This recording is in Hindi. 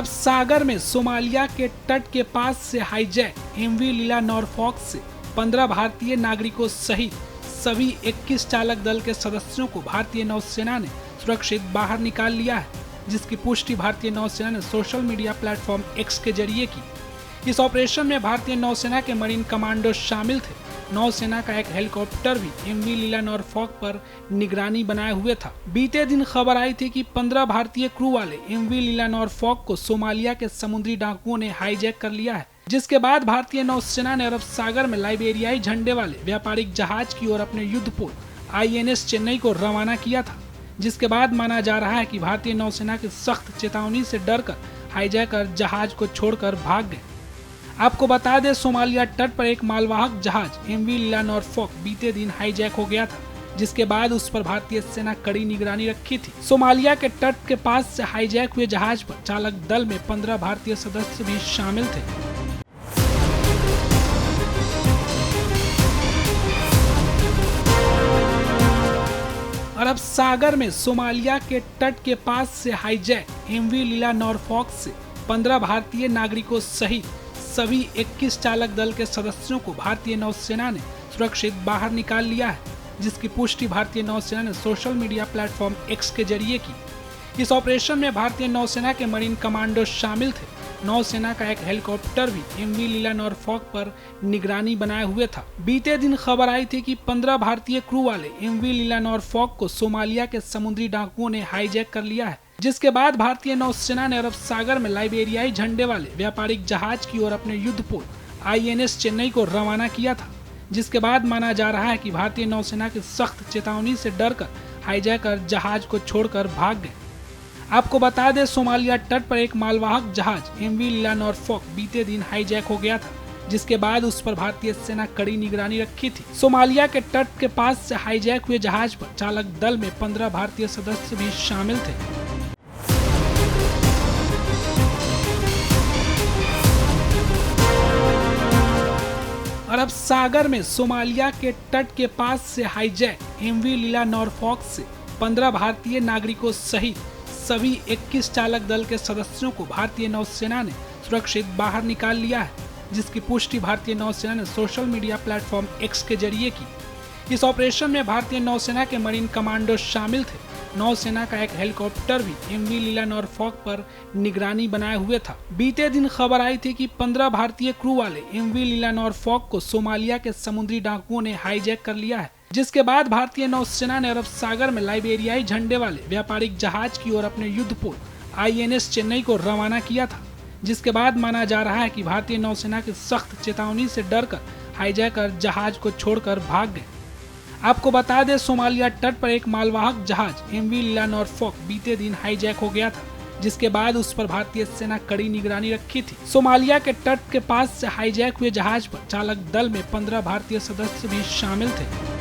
अरब सागर में सोमालिया के तट के पास से हाईजैक एमवी लीला नॉरफॉक से 15 भारतीय नागरिकों सहित सभी 21 चालक दल के सदस्यों को भारतीय नौसेना ने सुरक्षित बाहर निकाल लिया है, जिसकी पुष्टि भारतीय नौसेना ने सोशल मीडिया प्लेटफॉर्म एक्स के जरिए की। इस ऑपरेशन में भारतीय नौसेना के मरीन कमांडो शामिल थे। नौसेना का एक हेलीकॉप्टर भी एमवी लीला नॉरफॉक पर निगरानी बनाए हुए था। बीते दिन खबर आई थी कि 15 भारतीय क्रू वाले एमवी लीला नॉरफॉक को सोमालिया के समुद्री डाकुओं ने हाईजैक कर लिया है, जिसके बाद भारतीय नौसेना ने अरब सागर में लाइबेरियाई झंडे वाले व्यापारिक जहाज की ओर अपने युद्धपोत INS चेन्नई को रवाना किया था। जिसके बाद माना जा रहा है कि भारतीय नौसेना की सख्त चेतावनी से डरकर हाईजैकर जहाज को छोड़कर भाग गए। आपको बता दें, सोमालिया तट पर एक मालवाहक जहाज एमवी लीला नॉरफॉक बीते दिन हाईजैक हो गया था, जिसके बाद उस पर भारतीय सेना कड़ी निगरानी रखी थी। सोमालिया के तट के पास से हाईजैक हुए जहाज पर चालक दल में 15 भारतीय सदस्य भी शामिल थे। अरब सागर में सोमालिया के तट के पास से हाईजैक एमवी लीला नॉरफॉक से 15 भारतीय नागरिकों सहित सभी 21 चालक दल के सदस्यों को भारतीय नौसेना ने सुरक्षित बाहर निकाल लिया है, जिसकी पुष्टि भारतीय नौसेना ने सोशल मीडिया प्लेटफॉर्म एक्स के जरिए की। इस ऑपरेशन में भारतीय नौसेना के मरीन कमांडो शामिल थे। नौसेना का एक हेलीकॉप्टर भी एमवी लीला नॉरफॉक पर निगरानी बनाए हुए था। बीते दिन खबर आई थी कि 15 भारतीय क्रू वाले एमवी लीला नॉरफॉक को सोमालिया के समुद्री डाकुओं ने हाईजैक कर लिया है, जिसके बाद भारतीय नौसेना ने अरब सागर में लाइबेरियाई झंडे वाले व्यापारिक जहाज की ओर अपने युद्धपोत INS चेन्नई को रवाना किया था। जिसके बाद माना जा रहा है कि भारतीय नौसेना की सख्त चेतावनी से डरकर हाईजैकर जहाज को छोड़कर भाग गए। आपको बता दें, सोमालिया तट पर एक मालवाहक जहाज एमवी लीला नॉरफॉक बीते दिन हाईजैक हो गया था, जिसके बाद उस पर भारतीय सेना कड़ी निगरानी रखी थी। सोमालिया के तट के पास से हाईजैक हुए जहाज पर चालक दल में 15 भारतीय सदस्य भी शामिल थे। अरब सागर में सोमालिया के तट के पास से हाईजैक एमवी लीला नॉरफॉक से 15 भारतीय नागरिकों सहित सभी 21 चालक दल के सदस्यों को भारतीय नौसेना ने सुरक्षित बाहर निकाल लिया है, जिसकी पुष्टि भारतीय नौसेना ने सोशल मीडिया प्लेटफॉर्म एक्स के जरिए की। इस ऑपरेशन में भारतीय नौसेना के मरीन कमांडो शामिल थे। नौसेना का एक हेलीकॉप्टर भी एमवी लीला नॉरफॉक पर निगरानी बनाए हुए था। बीते दिन खबर आई थी कि 15 भारतीय क्रू वाले एमवी लीला नॉरफॉक को सोमालिया के समुद्री डाकुओं ने हाईजैक कर लिया है, जिसके बाद भारतीय नौसेना ने अरब सागर में लाइबेरियाई झंडे वाले व्यापारिक जहाज की ओर अपने युद्धपोत INS चेन्नई को रवाना किया था। जिसके बाद माना जा रहा है कि भारतीय नौसेना की सख्त चेतावनी से डरकर हाईजैकर जहाज को छोड़कर भाग गए। आपको बता दें, सोमालिया तट पर एक मालवाहक जहाज एमवी लीला नॉरफॉक बीते दिन हाईजैक हो गया था, जिसके बाद उस पर भारतीय सेना कड़ी निगरानी रखी थी। सोमालिया के तट के पास से हाईजैक हुए जहाज पर चालक दल में 15 भारतीय सदस्य भी शामिल थे।